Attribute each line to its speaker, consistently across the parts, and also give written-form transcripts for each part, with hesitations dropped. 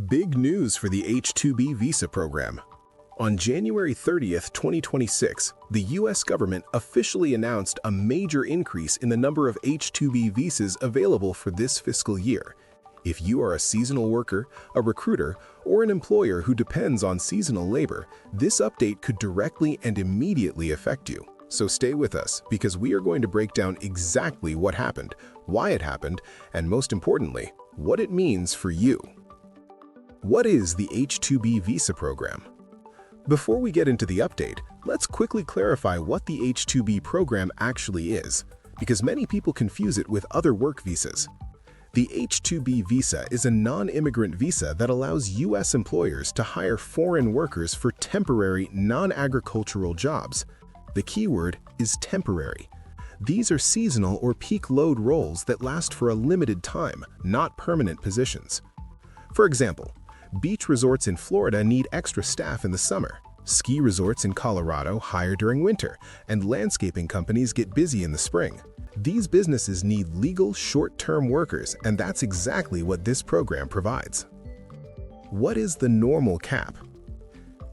Speaker 1: Big news for the H-2B visa program. On January 30th, 2026, the U.S. government officially announced a major increase in the number of H-2B visas available for this fiscal year. If you are a seasonal worker, a recruiter, or an employer who depends on seasonal labor, this update could directly and immediately affect you. So stay with us, because we are going to break down exactly what happened, why it happened, and most importantly, what it means for you. What is the H-2B visa program? Before we get into the update, let's quickly clarify what the H-2B program actually is, because many people confuse it with other work visas. The H-2B visa is a non-immigrant visa that allows U.S. employers to hire foreign workers for temporary, non-agricultural jobs. The keyword is temporary. These are seasonal or peak load roles that last for a limited time, not permanent positions. For example, beach resorts in Florida need extra staff in the summer. Ski resorts in Colorado hire during winter, and landscaping companies get busy in the spring. These businesses need legal short-term workers, and that's exactly what this program provides. What is the normal cap?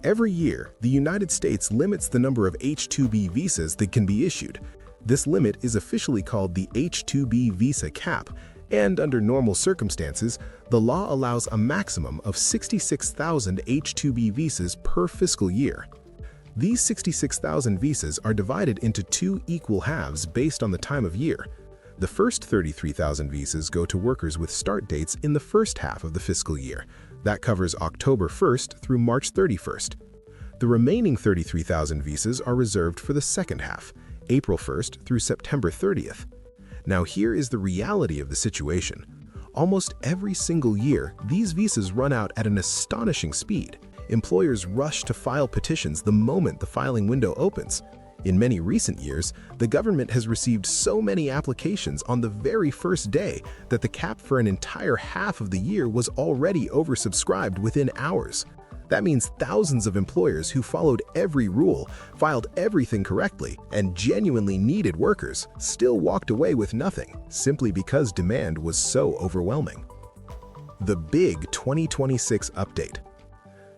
Speaker 1: Every year, the United States limits the number of H-2B visas that can be issued. This limit is officially called the H-2B visa cap, and under normal circumstances, the law allows a maximum of 66,000 H-2B visas per fiscal year. These 66,000 visas are divided into two equal halves based on the time of year. The first 33,000 visas go to workers with start dates in the first half of the fiscal year. That covers October 1st through March 31st. The remaining 33,000 visas are reserved for the second half, April 1st through September 30th. Now here is the reality of the situation. Almost every single year, these visas run out at an astonishing speed. Employers rush to file petitions the moment the filing window opens. In many recent years, the government has received so many applications on the very first day that the cap for an entire half of the year was already oversubscribed within hours. That means thousands of employers who followed every rule, filed everything correctly, and genuinely needed workers still walked away with nothing, simply because demand was so overwhelming. The big 2026 update.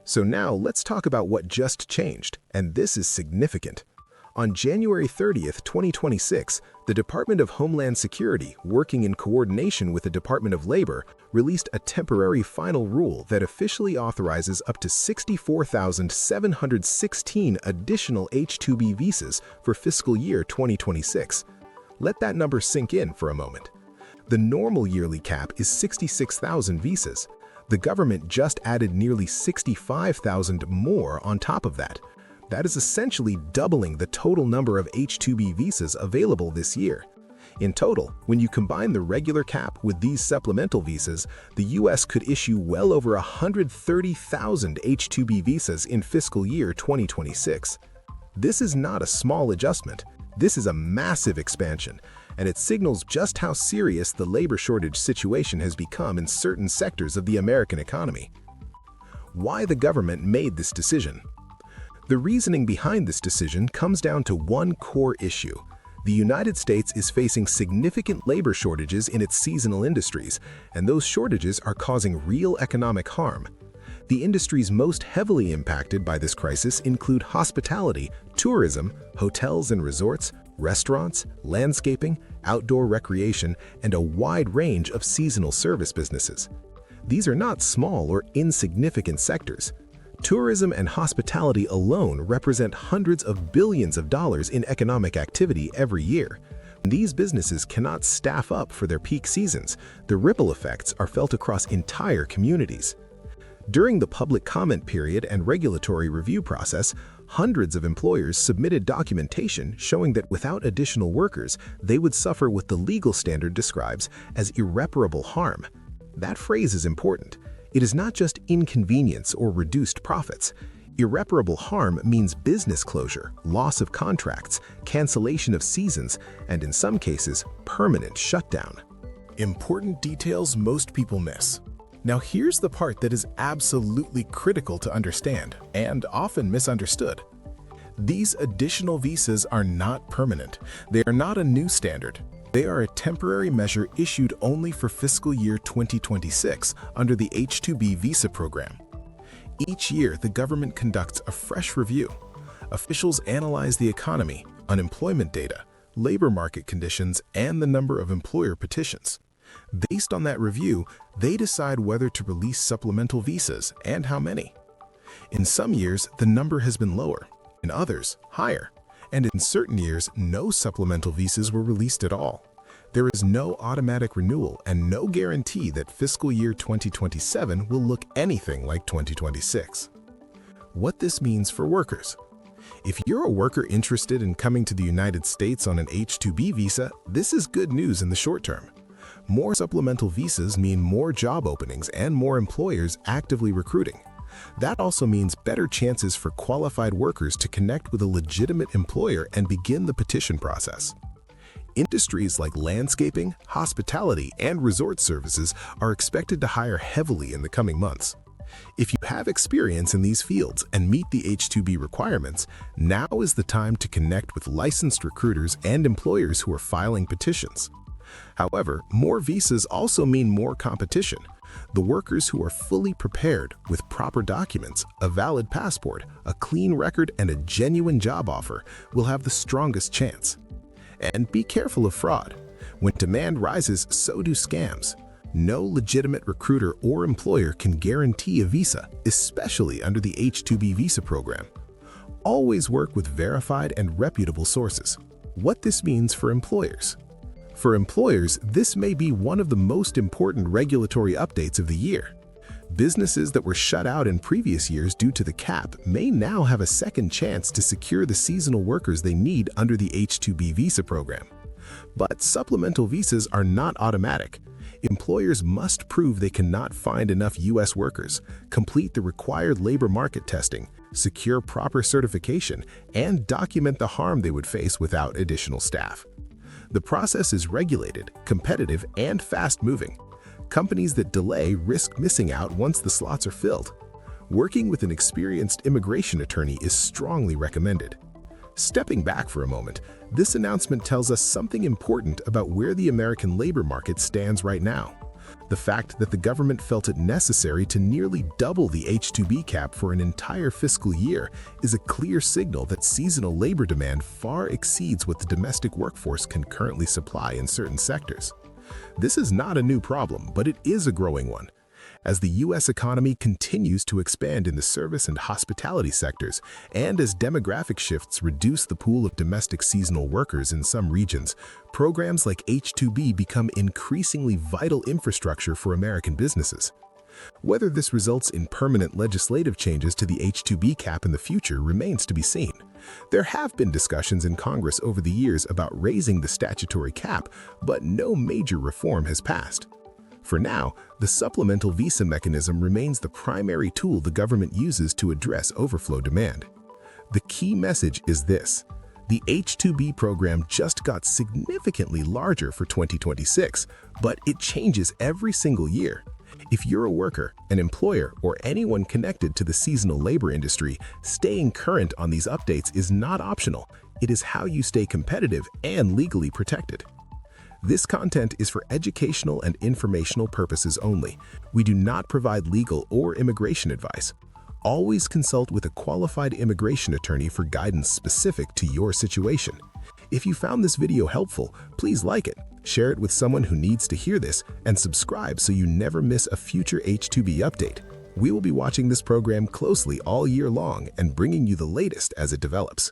Speaker 1: So now let's talk about what just changed, and this is significant. On January 30th, 2026, the Department of Homeland Security, working in coordination with the Department of Labor, released a temporary final rule that officially authorizes up to 64,716 additional H-2B visas for fiscal year 2026. Let that number sink in for a moment. The normal yearly cap is 66,000 visas. The government just added nearly 65,000 more on top of that. That is essentially doubling the total number of H-2B visas available this year. In total, when you combine the regular cap with these supplemental visas, the U.S. could issue well over 130,000 H-2B visas in fiscal year 2026. This is not a small adjustment. This is a massive expansion, and it signals just how serious the labor shortage situation has become in certain sectors of the American economy. Why the government made this decision? The reasoning behind this decision comes down to one core issue. The United States is facing significant labor shortages in its seasonal industries, and those shortages are causing real economic harm. The industries most heavily impacted by this crisis include hospitality, tourism, hotels and resorts, restaurants, landscaping, outdoor recreation, and a wide range of seasonal service businesses. These are not small or insignificant sectors. Tourism and hospitality alone represent hundreds of billions of dollars in economic activity every year. These businesses cannot staff up for their peak seasons. The ripple effects are felt across entire communities. During the public comment period and regulatory review process, hundreds of employers submitted documentation showing that without additional workers, they would suffer what the legal standard describes as irreparable harm. That phrase is important. It is not just inconvenience or reduced profits. Irreparable harm means business closure, loss of contracts, cancellation of seasons, and in some cases, permanent shutdown. Important details most people miss. Now here's the part that is absolutely critical to understand and often misunderstood. These additional visas are not permanent. They are not a new standard. They are a temporary measure issued only for fiscal year 2026 under the H-2B visa program. Each year, the government conducts a fresh review. Officials analyze the economy, unemployment data, labor market conditions, and the number of employer petitions. Based on that review, they decide whether to release supplemental visas and how many. In some years, the number has been lower, in others, higher, and in certain years, no supplemental visas were released at all. There is no automatic renewal and no guarantee that fiscal year 2027 will look anything like 2026. What this means for workers. If you're a worker interested in coming to the United States on an H-2B visa, this is good news in the short term. More supplemental visas mean more job openings and more employers actively recruiting. That also means better chances for qualified workers to connect with a legitimate employer and begin the petition process. Industries like landscaping, hospitality, and resort services are expected to hire heavily in the coming months. If you have experience in these fields and meet the H-2B requirements, now is the time to connect with licensed recruiters and employers who are filing petitions. However, more visas also mean more competition. The workers who are fully prepared with proper documents, a valid passport, a clean record, and a genuine job offer will have the strongest chance. And be careful of fraud. When demand rises, so do scams. No legitimate recruiter or employer can guarantee a visa, especially under the H-2B visa program. Always work with verified and reputable sources. What this means for employers. For employers, this may be one of the most important regulatory updates of the year. Businesses that were shut out in previous years due to the cap may now have a second chance to secure the seasonal workers they need under the H-2B visa program. But supplemental visas are not automatic. Employers must prove they cannot find enough U.S. workers, complete the required labor market testing, secure proper certification, and document the harm they would face without additional staff. The process is regulated, competitive, and fast-moving. Companies that delay risk missing out once the slots are filled. Working with an experienced immigration attorney is strongly recommended. Stepping back for a moment, this announcement tells us something important about where the American labor market stands right now. The fact that the government felt it necessary to nearly double the H-2B cap for an entire fiscal year is a clear signal that seasonal labor demand far exceeds what the domestic workforce can currently supply in certain sectors. This is not a new problem, but it is a growing one. As the U.S. economy continues to expand in the service and hospitality sectors, and as demographic shifts reduce the pool of domestic seasonal workers in some regions, programs like H-2B become increasingly vital infrastructure for American businesses. Whether this results in permanent legislative changes to the H-2B cap in the future remains to be seen. There have been discussions in Congress over the years about raising the statutory cap, but no major reform has passed. For now, the supplemental visa mechanism remains the primary tool the government uses to address overflow demand. The key message is this: the H-2B program just got significantly larger for 2026, but it changes every single year. If you're a worker, an employer, or anyone connected to the seasonal labor industry, staying current on these updates is not optional. It is how you stay competitive and legally protected. This content is for educational and informational purposes only. We do not provide legal or immigration advice. Always consult with a qualified immigration attorney for guidance specific to your situation. If you found this video helpful, please like it, share it with someone who needs to hear this, and subscribe so you never miss a future H-2B update. We will be watching this program closely all year long and bringing you the latest as it develops.